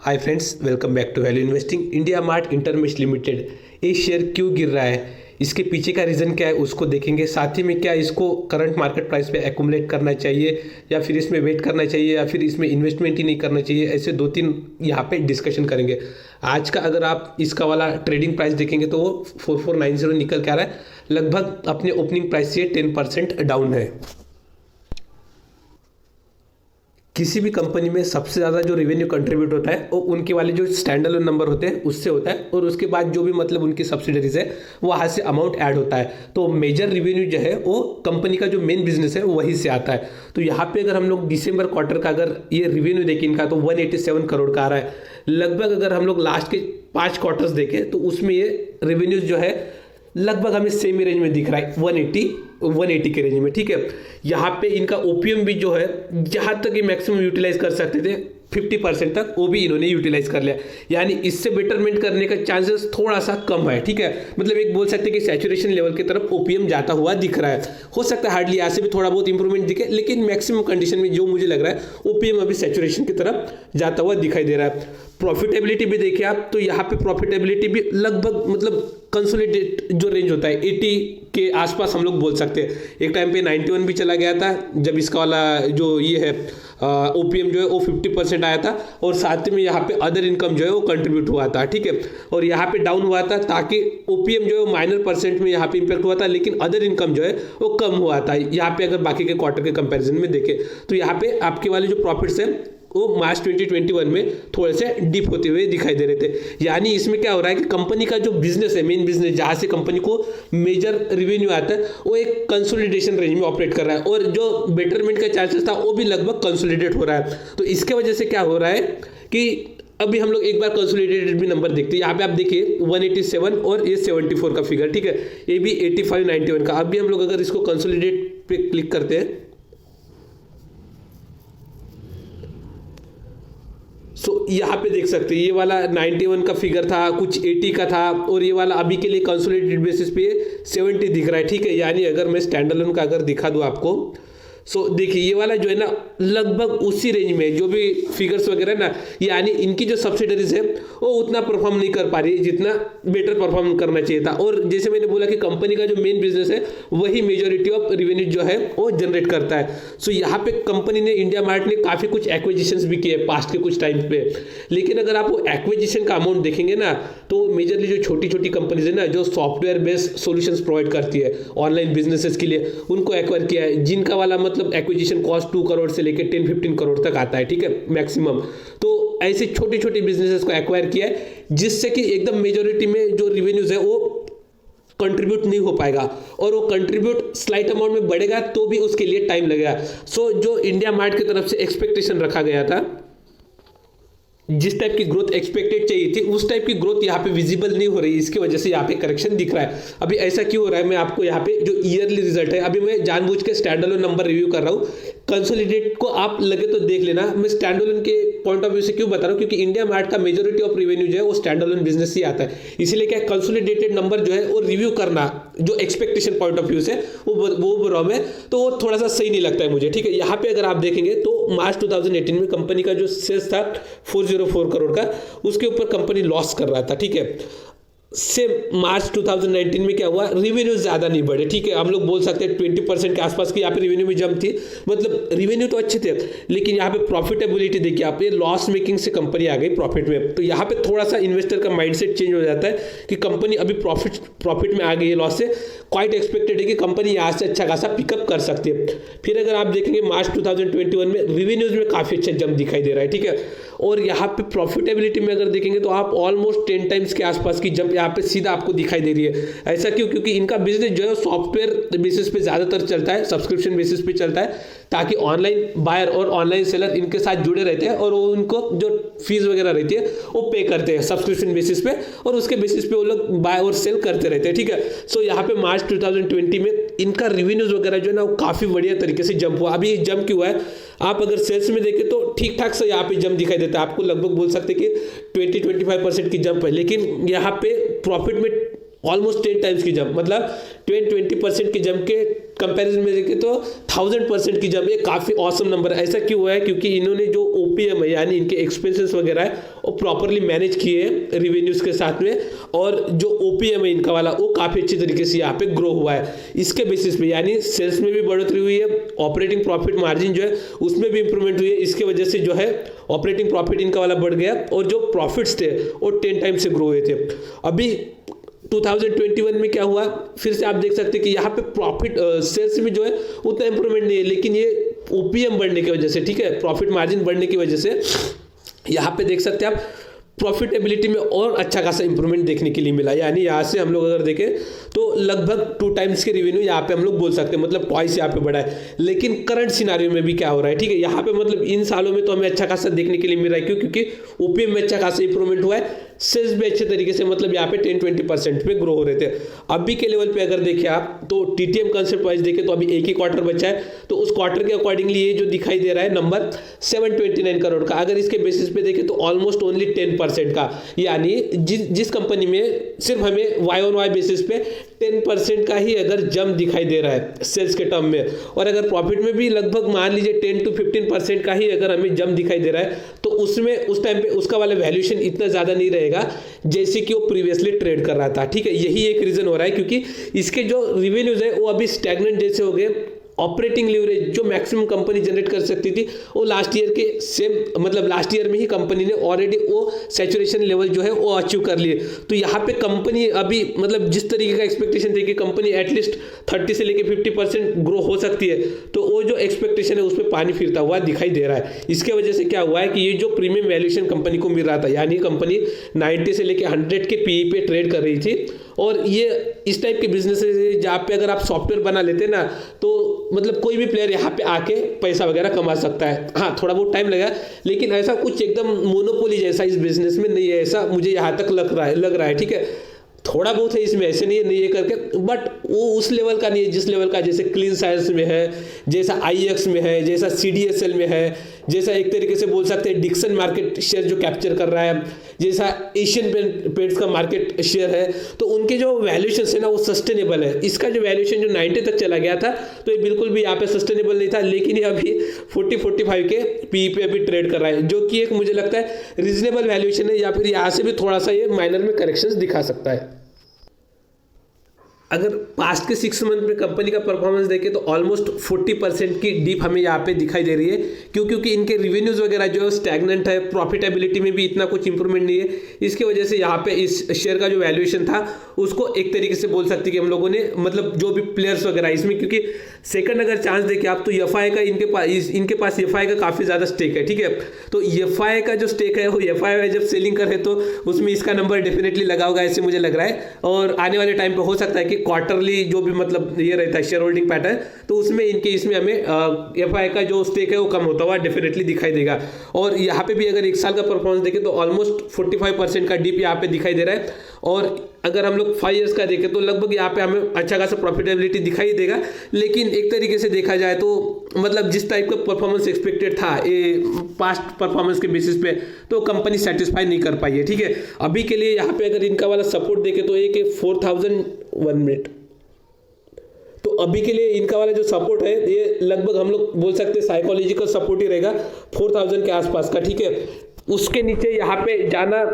Hi friends, welcome back to value investing. India Mart Intermesh limited ये share क्यों गिर रहा है, इसके पीछे का रीज़न क्या है उसको देखेंगे। साथ ही में क्या इसको करंट मार्केट प्राइस पे एक्यूमुलेट करना चाहिए या फिर इसमें वेट करना चाहिए या फिर इसमें इन्वेस्टमेंट ही नहीं करना चाहिए, ऐसे दो तीन यहाँ पे डिस्कशन करेंगे। आज का अगर आप इसका वाला ट्रेडिंग प्राइस देखेंगे तो वो 4490 निकल के आ रहा है, लगभग अपने ओपनिंग प्राइस से 10% डाउन है। किसी भी कंपनी में सबसे ज़्यादा जो रेवेन्यू कंट्रीब्यूट होता है वो उनके वाले जो स्टैंड अलोन नंबर होते हैं उससे होता है, और उसके बाद जो भी मतलब उनकी सब्सिडरीज है वहाँ से अमाउंट ऐड होता है। तो मेजर रेवेन्यू जो है वो कंपनी का जो मेन बिजनेस है वहीं से आता है। तो यहाँ पे अगर हम लोग दिसंबर क्वार्टर का अगर ये रेवेन्यू देखें इनका तो 187 करोड़ का आ रहा है। लगभग अगर हम लोग लास्ट के 5 क्वार्टर्स देखें तो उसमें ये रेवेन्यूज जो है लगभग हमें सेम रेंज में दिख रहा है, 180 के रेंज में। ठीक है, यहाँ पे इनका ओपीएम भी जो है जहाँ तक ये मैक्सिमम यूटिलाइज कर सकते थे 50% तक, वो भी इन्होंने यूटिलाइज कर लिया। यानी इससे बेटरमेंट करने का चांसेस थोड़ा सा कम है। ठीक है, मतलब एक बोल सकते हैं कि सैचुरेशन लेवल की तरफ ओपीएम जाता हुआ दिख रहा है। हो सकता है हार्डली यहाँ से भी थोड़ा बहुत इंप्रूवमेंट दिखे, लेकिन मैक्सिमम कंडीशन में जो मुझे लग रहा है ओपीएम अभी सैचुरेशन की तरफ जाता हुआ दिखाई दे रहा है। प्रॉफिटेबिलिटी भी देखिए आप तो यहाँ पे प्रॉफिटेबिलिटी भी लगभग मतलब कंसोलिडेट जो रेंज होता है 80 के आसपास हम लोग बोल सकते हैं। एक टाइम पे 91 भी चला गया था जब इसका वाला जो ये है ओपीएम जो है वो 50% आया था, और साथ में यहाँ पे अदर इनकम जो है वो कंट्रीब्यूट हुआ था। ठीक है, और यहाँ पे डाउन हुआ था ताकि ओपीएम जो है माइनर परसेंट में यहाँ पे इंपैक्ट हुआ था, लेकिन अदर इनकम जो है वो कम हुआ था। यहाँ पे अगर बाकी के क्वार्टर के कंपैरिजन में देखें तो यहाँ पे आपके वाले जो प्रॉफिट्स है वो मार्च 2021 में थोड़े से डिप होते हुए दिखाई दे रहे थे। यानी इसमें क्या हो रहा है कि कंपनी का जो बिजनेस है, मेन बिजनेस जहां से कंपनी को मेजर रेवेन्यू आता है, वो एक कंसोलिडेशन रेंज में ऑपरेट कर रहा है, और जो बेटरमेंट का चांसेस था वो भी लगभग कंसोलिडेट हो रहा है। तो इसके वजह से क्या हो रहा है कि अभी हम लोग एक बार कंसोलिडेटेड भी नंबर देखते हैं। यहाँ पे आप देखिए 187 और ये 74 का फिगर। ठीक है, ये भी 85-91 का। अभी हम लोग अगर इसको कंसोलिडेट पे क्लिक करते हैं यहाँ पे देख सकते हैं ये वाला 91 का फिगर था, कुछ 80 का था, और ये वाला अभी के लिए कंसोलिडेटेड बेसिस पे 70 दिख रहा है। ठीक है, यानी अगर मैं स्टैंड अलोन का अगर दिखा दूं आपको, देखिए ये वाला जो है ना लगभग उसी रेंज में जो भी फिगर्स वगैरह ना, यानी इनकी जो सब्सिडरीज है वो उतना परफॉर्म नहीं कर पा रही जितना बेटर परफॉर्म करना चाहिए था। और जैसे मैंने बोला कि कंपनी का जो मेन बिजनेस है वही मेजोरिटी ऑफ रेवेन्यू जो है वो जनरेट करता है। यहाँ पे कंपनी ने, इंडिया मार्ट ने काफ़ी कुछ एक्विजिशंस भी किए पास्ट के कुछ टाइम पे, लेकिन अगर आप वो एक्विजिशन का अमाउंट देखेंगे ना तो मेजरली जो छोटी छोटी कंपनीज है ना जो सॉफ्टवेयर बेस्ड सॉल्यूशंस प्रोवाइड करती है ऑनलाइन बिजनेसेस के लिए, उनको एक्वायर किया है, जिनका वाला मतलब एक्विजिशन कॉस्ट 2 करोड़ से लेकर 10-15 करोड़ तक आता है। ठीक है, मैक्सिमम। तो ऐसे छोटे छोटे बिजनेसेस को एक्वायर किया है जिससे कि एकदम मेजोरिटी में जो रेवेन्यूज है वो कंट्रीब्यूट नहीं हो पाएगा, और वो कंट्रीब्यूट स्लाइट अमाउंट में बढ़ेगा तो भी उसके लिए टाइम लगेगा। जो इंडिया मार्ट की तरफ से एक्सपेक्टेशन रखा गया था, जिस टाइप की ग्रोथ एक्सपेक्टेड चाहिए थी उस टाइप की ग्रोथ यहाँ पे विजिबल नहीं हो रही, इसकी वजह से यहाँ पे करेक्शन दिख रहा है। अभी ऐसा क्यों हो रहा है, मैं आपको यहाँ पे जो ईयरली रिजल्ट है, अभी मैं जानबूझ के स्टैंड अलोन नंबर रिव्यू कर रहा हूँ। कंसोलिडेट को आप लगे तो देख लेना, मैं स्टैंड अलोन के पॉइंट ऑफ व्यू से क्यों बता रहा हूँ, क्योंकि इंडिया मार्ट का मेजोरिटी ऑफ रेवेन्यू जो है वो स्टैंड अलोन बिजनेस ही आता है। इसीलिए क्या कंसोलिडेटेड नंबर जो है वो रिव्यू करना जो एक्सपेक्टेशन पॉइंट ऑफ व्यू से वो रॉ में तो वो थोड़ा सा सही नहीं लगता है मुझे। ठीक है, यहाँ पे अगर आप देखेंगे तो मार्च 2018 में कंपनी का जो सेल्स था 404 करोड़ का, उसके ऊपर कंपनी लॉस कर रहा था। ठीक है, से मार्च 2019 में क्या हुआ, रेवेन्यू ज्यादा नहीं बढ़े। ठीक है, हम लोग बोल सकते हैं 20% के आसपास की यहाँ पे रेवेन्यू में जंप थी, मतलब रेवेन्यू तो अच्छे थे, लेकिन यहाँ पे प्रॉफिटेबिलिटी देखिए आप, ये लॉस मेकिंग से कंपनी आ गई प्रॉफिट में। तो यहाँ पे थोड़ा सा इन्वेस्टर का माइंडसेट चेंज हो जाता है कि कंपनी अभी प्रॉफिट में आ गई है लॉस से, क्वाइट एक्सपेक्टेड है कि कंपनी यहाँ से अच्छा खासा पिकअप कर सकती है। फिर अगर आप देखेंगे मार्च 2021 में रेवेन्यूज में काफी अच्छा जंप दिखाई दे रहा है। ठीक है, और यहाँ पे प्रॉफिटेबिलिटी में अगर देखेंगे तो आप ऑलमोस्ट 10 टाइम्स के आसपास की जंप यहाँ पे सीधा आपको दिखाई दे रही है। ऐसा क्यों, क्योंकि इनका बिजनेस जो है सॉफ्टवेयर बेसिस पे ज्यादातर चलता है, सब्सक्रिप्शन बेसिस पे चलता है, ताकि ऑनलाइन बायर और ऑनलाइन सेलर इनके साथ जुड़े रहते हैं और वो उनको जो फीस वगैरह रहती है वो पे करते हैं सब्सक्रिप्शन बेसिस पे, और उसके बेसिस पे वो लोग बाय और सेल करते रहते हैं। ठीक है, यहाँ पे मार्च 2020 में इनका रिवेन्यूज वगैरह जो है ना वो काफी बढ़िया तरीके से जंप हुआ। अभी ये जंप क्यों हुआ है, आप अगर सेल्स में देखें तो ठीक ठाक से यहाँ पे जंप दिखाई देता है, आपको लगभग बोल सकते हैं कि 20-25% की जंप है, लेकिन यहाँ पे प्रॉफिट में ऑलमोस्ट 10 टाइम्स की जंप, मतलब 20% की जंप के कंपैरिजन में देखें तो 1000% की जंप, ये काफ़ी ऑसम नंबर है। ऐसा क्यों हुआ है? क्योंकि इन्होंने जो ओपीएम है यानी इनके एक्सपेंसेस वगैरह है वो प्रॉपरली मैनेज किए हैं रिवेन्यूज़ के साथ में, और जो ओपीएम है इनका वाला वो काफ़ी अच्छी तरीके से यहाँ पे ग्रो हुआ है। इसके बेसिस पे यानी सेल्स में भी बढ़ोतरी हुई है, ऑपरेटिंग प्रॉफिट मार्जिन जो है उसमें भी इंप्रूवमेंट हुई है। इसके वजह से जो है ऑपरेटिंग प्रॉफिट इनका वाला बढ़ गया, और जो प्रॉफिट्स थे वो 10 टाइम्स से ग्रो हुए थे। अभी 2021 में क्या हुआ, फिर से आप देख सकते हैं कि यहाँ पे प्रॉफिट सेल्स में जो है उतना इंप्रूवमेंट नहीं है, लेकिन ये ओपीएम बढ़ने की वजह से, ठीक है, प्रॉफिट मार्जिन बढ़ने की वजह से यहाँ पे देख सकते हैं आप प्रॉफिटेबिलिटी में और अच्छा खासा इंप्रूवमेंट देखने के लिए मिला। यानी यहाँ से हम लोग अगर देखें तो लगभग 2 टाइम्स के रेवेन्यू यहाँ पे हम लोग बोल सकते हैं, मतलब ट्वाइस यहाँ पे बढ़ा है। लेकिन करंट सिनारियो में भी क्या हो रहा है, ठीक है, यहाँ पे मतलब इन सालों में तो हमें अच्छा खासा देखने के लिए मिल रहा है। क्यों? क्योंकि ओपीएम में अच्छा खासा इंप्रूवमेंट हुआ है, सेल्स भी अच्छे तरीके से मतलब यहाँ पे 10-20% पे ग्रो हो रहे थे। अभी के लेवल पे अगर देखें आप तो टीटीएम कंसेप्ट वाइज देखें तो अभी एक ही क्वार्टर बचा है, तो उस क्वार्टर के अकॉर्डिंगली ये जो दिखाई दे रहा है नंबर 729 करोड़ का, अगर इसके बेसिस पे देखें तो ऑलमोस्ट ओनली 10% का, यानी जिस कंपनी में सिर्फ हमें वाई ऑन वाई बेसिस पे 10% का ही अगर जंप दिखाई दे रहा है सेल्स के टर्म में, और अगर प्रॉफिट में भी लगभग मान लीजिए 10-15% का ही अगर हमें जंप दिखाई दे रहा है, तो उसमें उस टाइम पे उसका वाला वैल्यूएशन इतना ज़्यादा नहीं रहेगा जैसे कि वो प्रीवियसली ट्रेड कर रहा था। ठीक है, यही एक रीज़न हो रहा है, क्योंकि इसके जो रिवेन्यूज है वो अभी स्टैग्नेंट जैसे हो गए। ऑपरेटिंग लीवरेज जो मैक्सिमम कंपनी जनरेट कर सकती थी वो लास्ट ईयर के सेम, मतलब लास्ट ईयर में ही कंपनी ने ऑलरेडी वो सैचुरेशन लेवल जो है वो अचीव कर लिए। तो यहाँ पे कंपनी अभी मतलब जिस तरीके का एक्सपेक्टेशन थी कि कंपनी एटलीस्ट 30 से लेके 50% ग्रो हो सकती है, तो वो जो एक्सपेक्टेशन है उसमें पानी फिरता हुआ दिखाई दे रहा है। इसके वजह से क्या हुआ है कि ये जो प्रीमियम वैल्यूएशन कंपनी को मिल रहा था, यानी कंपनी 90 से लेके 100 के पीई पे ट्रेड कर रही थी, और ये इस टाइप के बिजनेस है जहाँ पे अगर आप सॉफ्टवेयर बना लेते ना तो मतलब कोई भी प्लेयर यहाँ पे आके पैसा वगैरह कमा सकता है। हाँ, थोड़ा बहुत टाइम लगा, लेकिन ऐसा कुछ एकदम मोनोपोली जैसा इस बिजनेस में नहीं है, ऐसा मुझे यहाँ तक लग रहा है। ठीक है, थोड़ा बहुत है इसमें, ऐसे नहीं है करके, बट वो उस लेवल का नहीं है जिस लेवल का जैसे क्लीन साइंस में है, जैसा आईएक्स में है, जैसा सीडीएसएल में है, जैसा एक तरीके से बोल सकते हैं डिक्सन मार्केट शेयर जो कैप्चर कर रहा है, जैसा एशियन पेंट्स का मार्केट शेयर है। तो उनके जो वैल्यूएशन है ना वो सस्टेनेबल है। इसका जो वैल्यूएशन जो 90 तक चला गया था तो ये बिल्कुल भी यहाँ पे सस्टेनेबल नहीं था, लेकिन ये अभी 40-45 के पी पे अभी ट्रेड कर रहा है, जो कि एक मुझे लगता है रीजनेबल वैल्यूएशन है, या फिर यहाँ से भी थोड़ा सा ये माइनर में करेक्शंस दिखा सकता है। अगर पास्ट के 6 मंथ में कंपनी का परफॉर्मेंस देखें तो ऑलमोस्ट 40% की डीप हमें यहाँ पे दिखाई दे रही है। क्योंकि इनके रिवेन्यूज वगैरह जो है स्टैग्नेंट है, प्रॉफिटेबिलिटी में भी इतना कुछ इंप्रूवमेंट नहीं है। इसकी वजह से यहाँ पे इस शेयर का जो वैल्यूएशन था उसको एक तरीके से बोल सकते कि हम लोगों ने मतलब जो भी प्लेयर्स वगैरह इसमें, क्योंकि सेकंड अगर चांस देखें आप तो एफआई का इनके पास एफआई का काफ़ी ज़्यादा स्टेक है। ठीक है, तो एफआई का जो स्टेक है वो एफआई जब सेलिंग करे तो उसमें इसका नंबर डेफिनेटली लगा होगा, ऐसे मुझे लग रहा है। और आने वाले टाइम पर हो सकता है कि क्वार्टरली जो भी मतलब ये रहता है शेयर होल्डिंग पैटर्न, तो उसमें इसमें हमें एफआई का जो स्टेक है वो कम होता हुआ डेफिनेटली दिखाई देगा। और यहाँ पे भी अगर 1 साल का परफॉर्मेंस देखें तो ऑलमोस्ट 45% का डीप यहाँ पे दिखाई दे रहा है। और अगर हम लोग 5 ईयर्स का देखें तो लगभग यहाँ पे हमें अच्छा खासा प्रॉफिटेबिलिटी दिखाई देगा। लेकिन एक तरीके से देखा जाए तो मतलब जिस टाइप का परफॉर्मेंस एक्सपेक्टेड था ये पास्ट परफॉर्मेंस के बेसिस पे, तो कंपनी सेटिस्फाई नहीं कर पाई है। ठीक है, अभी के लिए यहाँ पे अगर इनका वाला सपोर्ट देखें तो एक 4001 मिनट, तो अभी के लिए इनका वाला जो सपोर्ट है ये लगभग हम लोग बोल सकते हैं साइकोलॉजिकल सपोर्ट ही रहेगा 4000 के आसपास का। ठीक है, उसके नीचे यहाँ पे जाना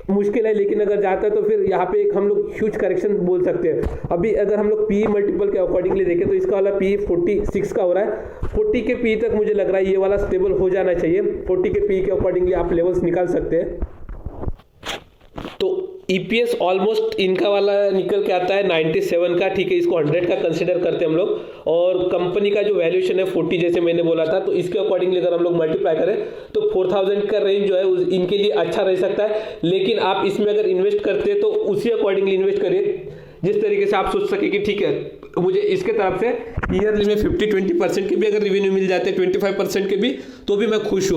मुश्किल है, लेकिन अगर जाता है तो फिर यहाँ पे एक हम लोग ह्यूज करेक्शन बोल सकते हैं। अभी अगर हम लोग पी मल्टीपल के अकॉर्डिंगली देखें तो इसका वाला पी 46 का हो रहा है। 40 के पी तक मुझे लग रहा है ये वाला स्टेबल हो जाना चाहिए। 40 के पी के अकॉर्डिंगली आप लेवल्स निकाल सकते हैं। तो ईपीएस ऑलमोस्ट इनका वाला निकल के आता है 97 का। ठीक है, इसको 100 का कंसिडर करते हैं हम लोग, और कंपनी का जो वैल्यूएशन है 40 जैसे मैंने बोला था, तो इसके अकॉर्डिंगली अगर हम लोग मल्टीप्लाई करें तो 4000 का रेंज जो है इनके लिए अच्छा रह सकता है। लेकिन आप इसमें अगर इन्वेस्ट करते हैं तो उसी अकॉर्डिंगली इन्वेस्ट करिए जिस तरीके से आप सोच सके कि ठीक है मुझे इसके तरफ से ईयरली में 50-20% के भी अगर रिवेन्यू मिल जाते हैं, 25% के भी, तो भी मैं खुश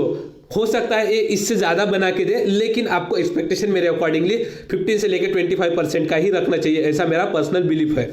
हो सकता है ये इससे ज़्यादा बना के दे, लेकिन आपको एक्सपेक्टेशन मेरे अकॉर्डिंगली 15 से लेकर 25% का ही रखना चाहिए, ऐसा मेरा पर्सनल बिलीफ है।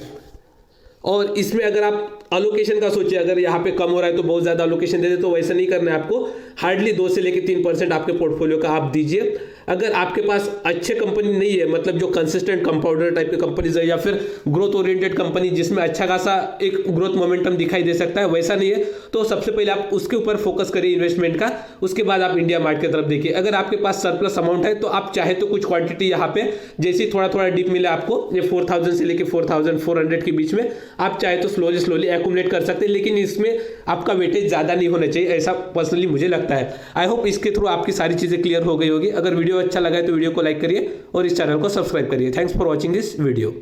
और इसमें अगर आप अलोकेशन का सोचिए, अगर यहाँ पे कम हो रहा है तो बहुत ज़्यादा अलोकेशन दे दे, तो वैसा नहीं करना है आपको। हार्डली 2 से लेकर 3% आपके पोर्टफोलियो का आप दीजिए। अगर आपके पास अच्छे कंपनी नहीं है, मतलब जो कंसिस्टेंट कंपाउंडर टाइप की कंपनीज है या फिर ग्रोथ ओरिएंटेड कंपनी जिसमें अच्छा खासा एक ग्रोथ मोमेंटम दिखाई दे सकता है, वैसा नहीं है तो सबसे पहले आप उसके ऊपर फोकस करिए इन्वेस्टमेंट का, उसके बाद आप इंडिया मार्ट की तरफ देखिए। अगर आपके पास सरप्लस अमाउंट है तो आप चाहे तो कुछ क्वांटिटी यहाँ पे जैसे थोड़ा थोड़ा डिप मिला आपको, ये 4000 से लेके 4400 के बीच में आप चाहे तो स्लोली एक्यूमुलेट कर सकते हैं, लेकिन इसमें आपका वेटेज ज़्यादा नहीं होना चाहिए, ऐसा पर्सनली मुझे लगता है। आई होप इसके थ्रू आपकी सारी चीज़ें क्लियर हो गई होगी। अगर वीडियो अच्छा लगा है तो वीडियो को लाइक करिए और इस चैनल को सब्सक्राइब करिए। Thanks for watching this video.